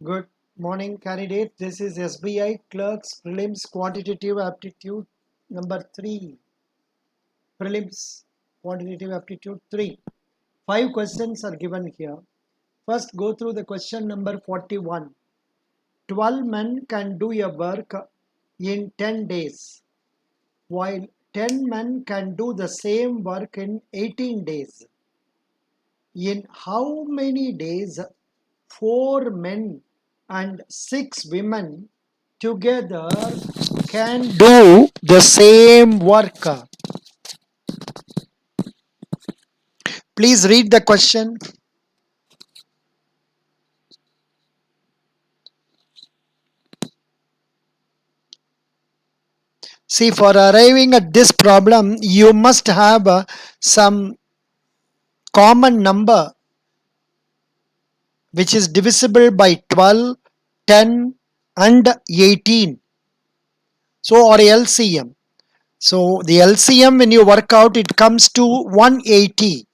Good morning, candidate. This is SBI Clerks Prelims Quantitative Aptitude number 3. Prelims Quantitative Aptitude 3. 5 questions are given here. First, go through the question number 41. 12 men can do a work in 10 days, while 10 men can do the same work in 18 days. In how many days 4 men and 6 women together can do the same work? Please read the question. See, for arriving at this problem, you must have some common number which is divisible by 12, 10 and 18. So, or LCM. So, the LCM when you work out, it comes to 180.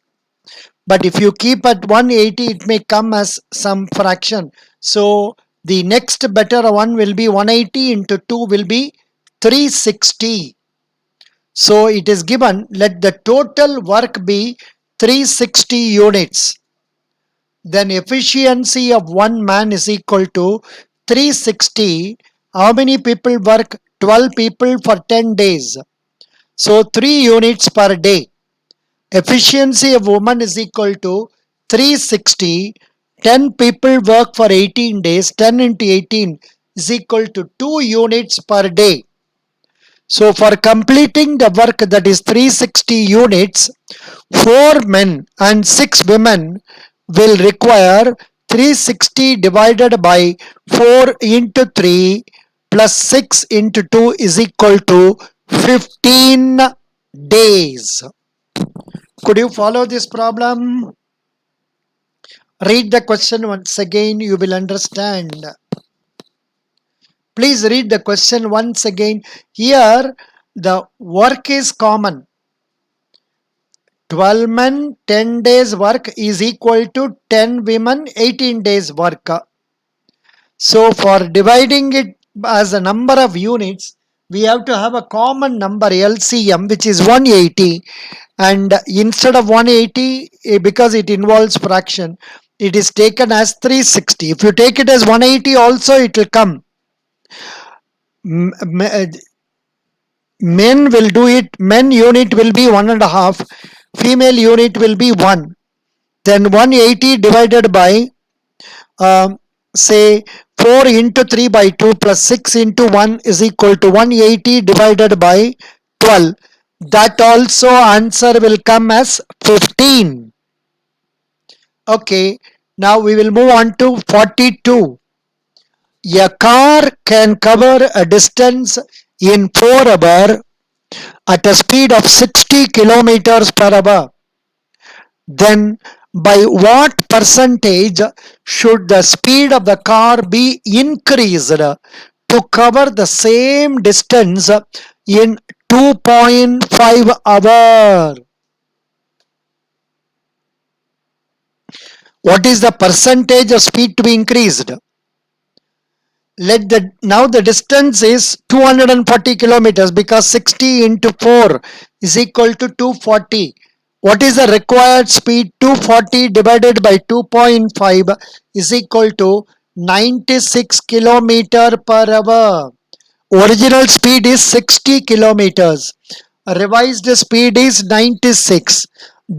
But if you keep at 180, it may come as some fraction. So the next better one will be 180 into 2 will be 360. So it is given, let the total work be 360 units. Then efficiency of one man is equal to 360. How many people work? 12 people for 10 days. So 3 units per day. Efficiency of woman is equal to 360. 10 people work for 18 days. 10 into 18 is equal to 2 units per day. So for completing the work, that is 360 units, 4 men and 6 women will require 360 divided by 4 into 3 plus 6 into 2 is equal to 15 days. Could you follow this problem? Read the question once again, you will understand. Please read the question once again. Here, the work is common. 12 men, 10 days work is equal to 10 women, 18 days work. So, for dividing it as a number of units, we have to have a common number LCM, which is 180. And instead of 180, because it involves fraction, it is taken as 360. If you take it as 180 also, it will come. Men will do it, men unit will be 1.5, female unit will be 1. Then 180 divided by say 4 into 3 by 2 plus 6 into 1 is equal to 180 divided by 12. That also answer will come as 15. Okay, now we will move on to 42. A car can cover a distance in 4 hours at a speed of 60 kilometers per hour. Then by what percentage should the speed of the car be increased to cover the same distance in 2.5 hours? What is the percentage of speed to be increased? Now the distance is 240 kilometers because 60 into 4 is equal to 240. What is the required speed? 240 divided by 2.5 is equal to 96 kilometer per hour. Original speed is 60 kilometers. Revised speed is 96.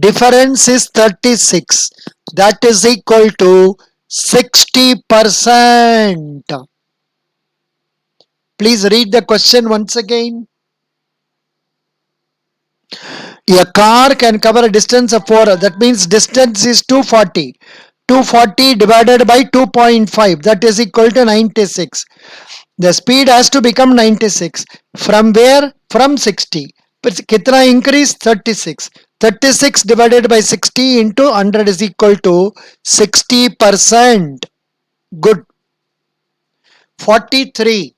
Difference is 36. That is equal to 60%. Please read the question once again. A car can cover a distance of 4. That means distance is 240. 240 divided by 2.5. That is equal to 96. The speed has to become 96. From where? From 60. But kitna increase? 36. 36 divided by 60 into 100 is equal to 60%. Good. 43.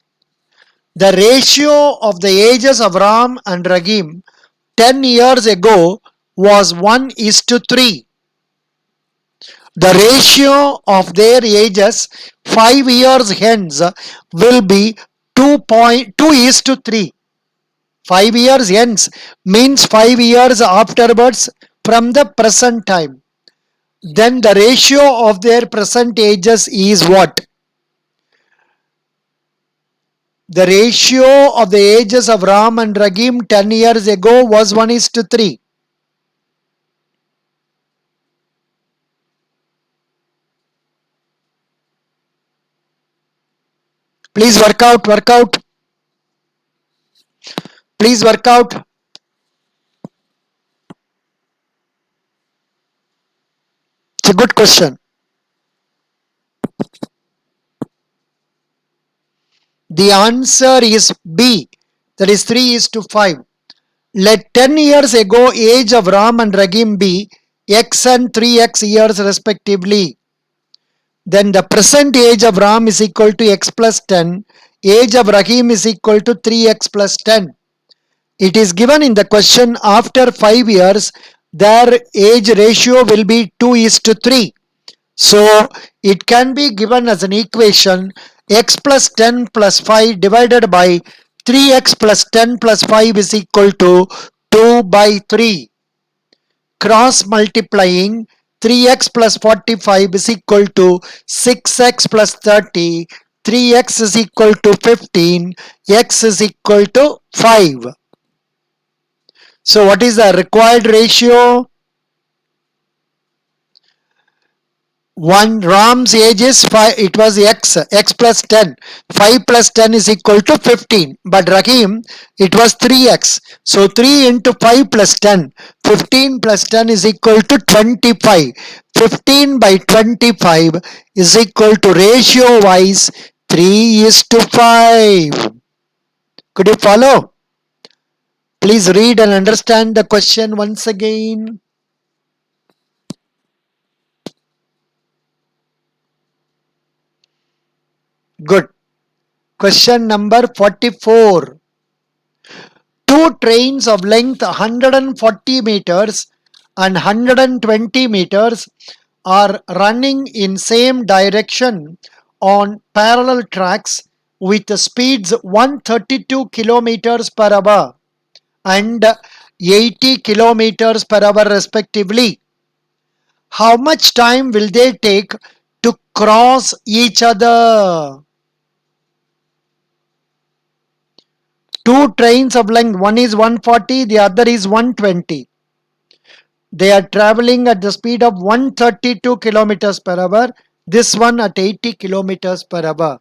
The ratio of the ages of Ram and Rahim 10 years ago was 1:3. The ratio of their ages 5 years hence will be 2.2 is to 3. 5 years hence means 5 years afterwards from the present time. Then the ratio of their present ages is what? The ratio of the ages of Ram and Rahim 10 years ago was 1 is to 3. Please work out, work out. Please work out. It's a good question. The answer is B. That is 3 is to 5. Let 10 years ago age of Ram and Rahim be x and 3x years respectively. Then the present age of Ram is equal to x plus 10. Age of Rahim is equal to 3x plus 10. It is given in the question after 5 years their age ratio will be 2 is to 3. So it can be given as an equation x plus 10 plus 5 divided by 3x plus 10 plus 5 is equal to 2 by 3. Cross multiplying 3x plus 45 is equal to 6x plus 30. 3x is equal to 15. X is equal to 5. So what is the required ratio? 1 Ram's age is 5, it was x plus 10. 5 plus 10 is equal to 15. But Rahim, it was 3x. So 3 into 5 plus 10. 15 plus 10 is equal to 25. 15 by 25 is equal to ratio wise 3 is to 5. Could you follow? Please read and understand the question once again. Good. Question number 44. Two trains of length 140 meters and 120 meters are running in same direction on parallel tracks with speeds 132 kilometers per hour and 80 kilometers per hour respectively. How much time will they take to cross each other? Two trains of length, one is 140, the other is 120. They are traveling at the speed of 132 kilometers per hour, this one at 80 kilometers per hour.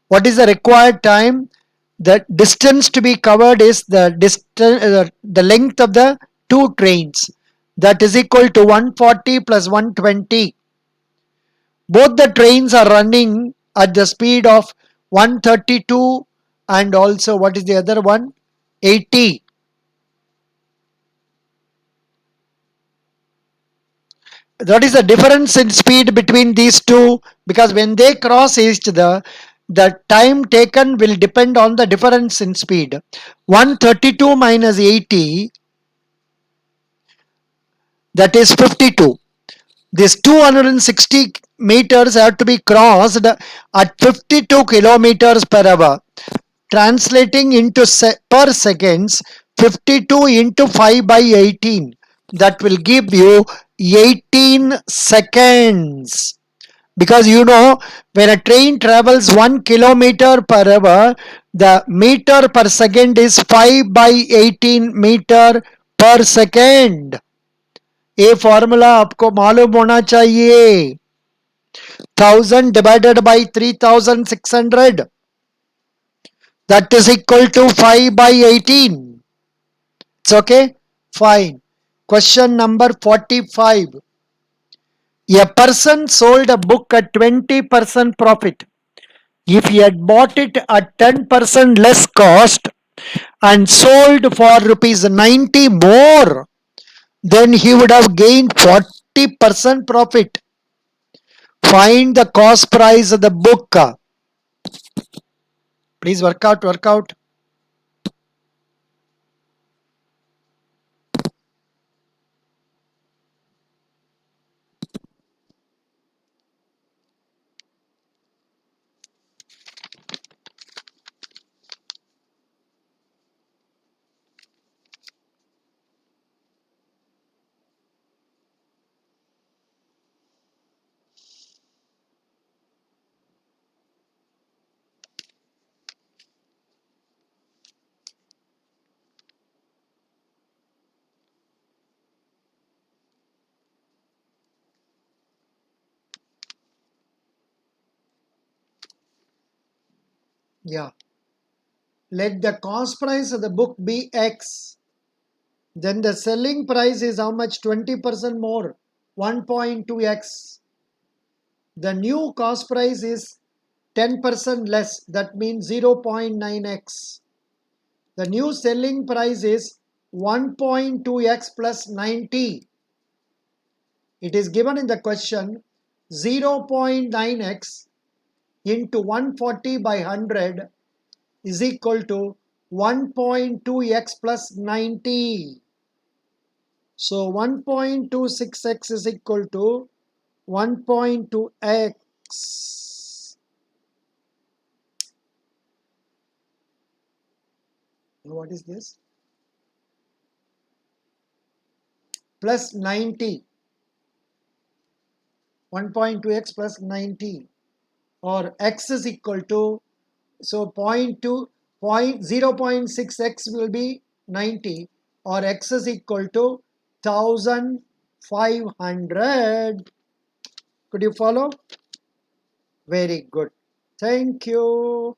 What is the required time? The distance to be covered is the distance, the length of the two trains, that is equal to 140 plus 120. Both the trains are running at the speed of 132 and also what is the other one? 80. What is the difference in speed between these two? Because when they cross each other, the time taken will depend on the difference in speed. 132 minus 80, that is 52. This 260 meters have to be crossed at 52 kilometers per hour. Translating into per seconds, 52 into 5 by 18. That will give you 18 seconds. Because you know, when a train travels 1 kilometer per hour, the meter per second is 5 by 18 meter per second. ये formula आपको मालूम होना चाहिए. 1000 divided by 3600, that is equal to 5 by 18. It's okay? Fine. Question number 45. A person sold a book at 20% profit. If he had bought it at 10% less cost and sold for rupees 90 more, then he would have gained 40% profit. Find the cost price of the book. Please work out, work out. Yeah. Let the cost price of the book be X. Then the selling price is how much? 20% more. 1.2x. The new cost price is 10% less. That means 0.9x. The new selling price is 1.2x plus 90. It is given in the question 0.9x into 140 by 100 is equal to 1.2x plus 90. So 1.26x is equal to 1.2x. What is this? Plus 90. 1.2x plus 90. Or x is equal to, so 0.6x will be 90, or x is equal to 1500. Could you follow? Very good. Thank you.